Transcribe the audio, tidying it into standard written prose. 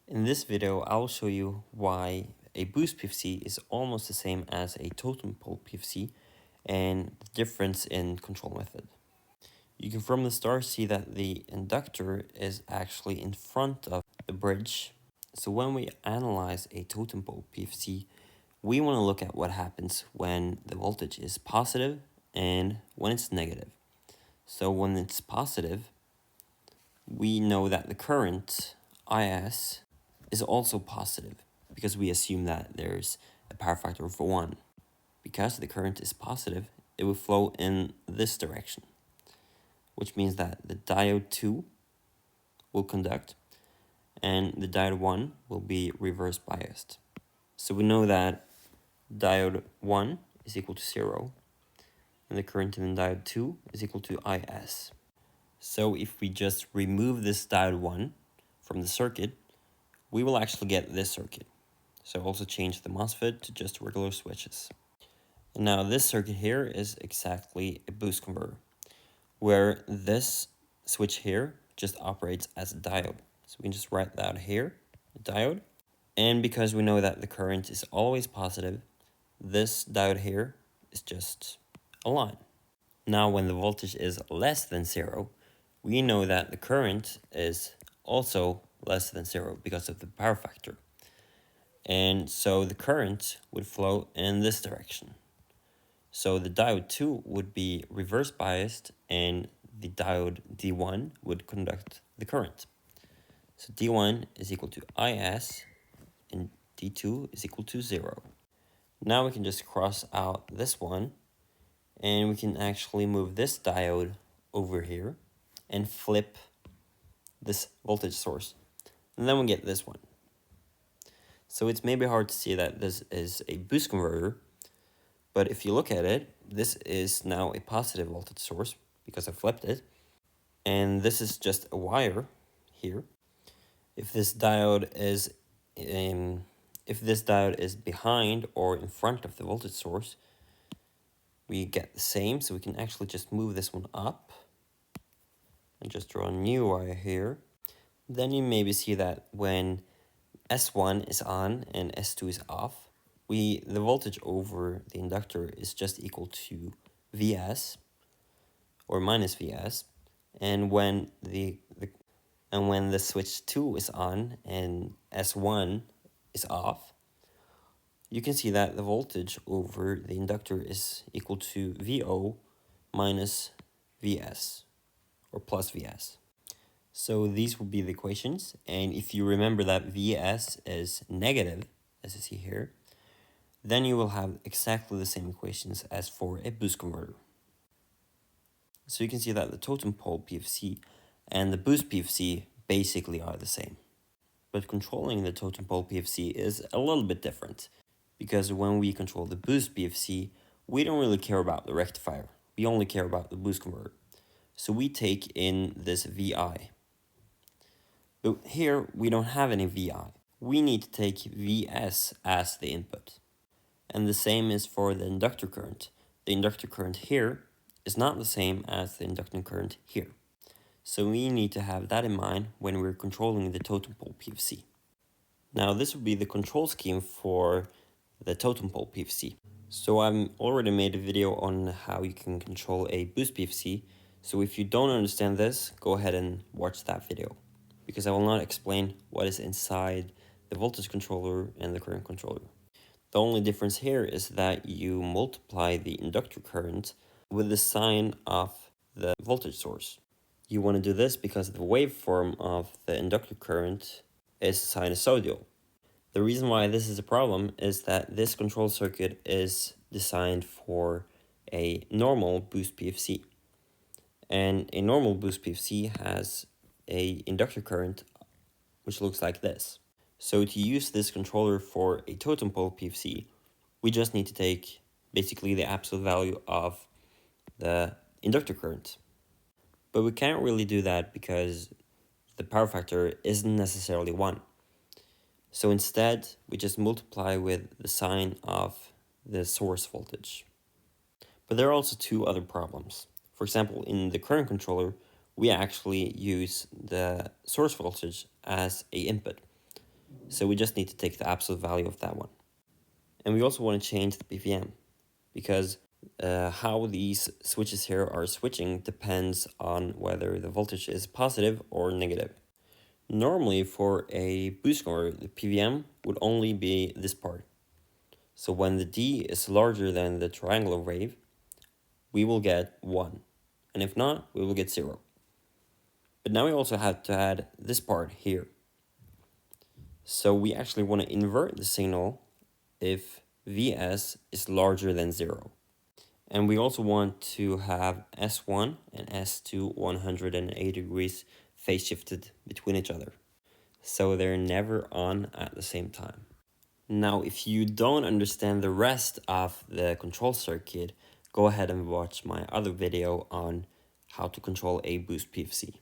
In this video, I'll show you why a boost PFC is almost the same as a totem pole PFC and the difference in control method. You can from the start see that the inductor is actually in front of the bridge. So when we analyze a totem pole PFC, we want to look at what happens when the voltage is positive and when it's negative. So when it's positive, we know that the current IS is also positive because we assume that there's a power factor of 1. Because the current is positive, it will flow in this direction, which means that the diode 2 will conduct and the diode 1 will be reverse biased. So we know that diode 1 is equal to 0 and the current in the diode 2 is equal to IS. So if we just remove this diode 1 from the circuit, we will actually get this circuit. So also change the MOSFET to just regular switches. And now this circuit here is exactly a boost converter, where this switch here just operates as a diode. So we can just write that here, a diode. And because we know that the current is always positive, this diode here is just a line. Now when the voltage is less than 0, we know that the current is also less than 0 because of the power factor. And so the current would flow in this direction. So the diode 2 would be reverse biased and the diode D1 would conduct the current. So D1 is equal to IS and D2 is equal to 0. Now we can just cross out this one and we can actually move this diode over here and flip this voltage source. And then we get this one. So it's maybe hard to see that this is a boost converter, but if you look at it, this is now a positive voltage source because I flipped it. And this is just a wire here. If this diode is behind or in front of the voltage source, we get the same. So we can actually just move this one up and just draw a new wire here. Then you maybe see that when S1 is on and S2 is off, the voltage over the inductor is just equal to Vs or minus Vs. And when the switch 2 is on and S1 is off, you can see that the voltage over the inductor is equal to Vo minus Vs or plus Vs. So these will be the equations, and if you remember that Vs is negative, as you see here, then you will have exactly the same equations as for a boost converter. So you can see that the totem pole PFC and the boost PFC basically are the same. But controlling the totem pole PFC is a little bit different, because when we control the boost PFC, we don't really care about the rectifier. We only care about the boost converter. So we take in this Vi. But here we don't have any Vi. We need to take Vs as the input. And the same is for the inductor current. The inductor current here is not the same as the inductor current here. So we need to have that in mind when we're controlling the totem pole PFC. Now this would be the control scheme for the totem pole PFC. So I've already made a video on how you can control a boost PFC. So if you don't understand this, go ahead and watch that video, because I will not explain what is inside the voltage controller and the current controller. The only difference here is that you multiply the inductor current with the sign of the voltage source. You want to do this because the waveform of the inductor current is sinusoidal. The reason why this is a problem is that this control circuit is designed for a normal boost PFC. And a normal boost PFC has a inductor current which looks like this. So to use this controller for a totem pole PFC, we just need to take basically the absolute value of the inductor current. But we can't really do that because the power factor isn't necessarily 1. So instead, we just multiply with the sign of the source voltage. But there are also two other problems. For example, in the current controller, we actually use the source voltage as an input. So we just need to take the absolute value of that one. And we also want to change the PVM, because how these switches here are switching depends on whether the voltage is positive or negative. Normally for a boost converter, the PVM would only be this part. So when the D is larger than the triangular wave, we will get 1. And if not, we will get 0. But now we also have to add this part here. So we actually want to invert the signal if Vs is larger than 0. And we also want to have S1 and S2 180 degrees phase shifted between each other, so they're never on at the same time. Now, if you don't understand the rest of the control circuit, go ahead and watch my other video on how to control a boost PFC.